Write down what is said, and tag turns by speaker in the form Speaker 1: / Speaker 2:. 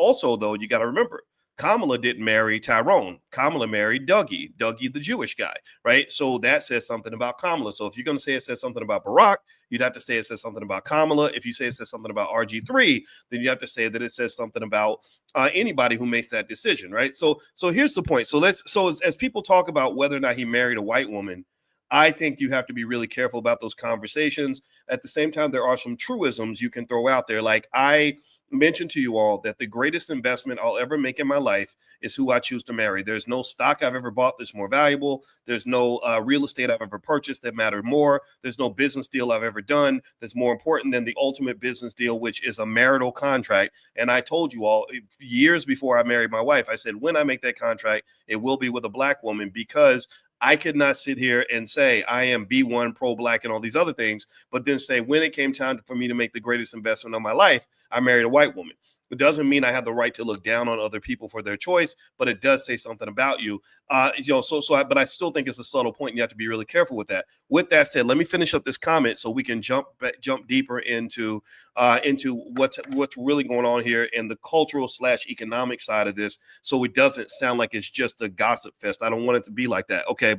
Speaker 1: also, though, you got to remember, Kamala didn't marry Tyrone. Kamala married Dougie, the Jewish guy, right? So that says something about Kamala. So if you're going to say it says something about Barack, you'd have to say it says something about Kamala. If you say it says something about RG3, then you have to say that it says something about anybody who makes that decision, right? So here's the point. So as people talk about whether or not he married a white woman, I think you have to be really careful about those conversations. At the same time, there are some truisms you can throw out there. Like I mentioned to you all that the greatest investment I'll ever make in my life is who I choose to marry. There's no stock I've ever bought that's more valuable. There's no real estate I've ever purchased that mattered more. There's no business deal I've ever done that's more important than the ultimate business deal, which is a marital contract. And I told you all years before I married my wife, I said, when I make that contract, it will be with a Black woman, because I could not sit here and say I am B1 pro-Black and all these other things, but then say when it came time for me to make the greatest investment of my life, I married a white woman. It doesn't mean I have the right to look down on other people for their choice, but it does say something about you. But I still think it's a subtle point. And you have to be really careful with that. With that said, let me finish up this comment so we can jump deeper into what's really going on here in the cultural / economic side of this, so it doesn't sound like it's just a gossip fest. I don't want it to be like that. Okay.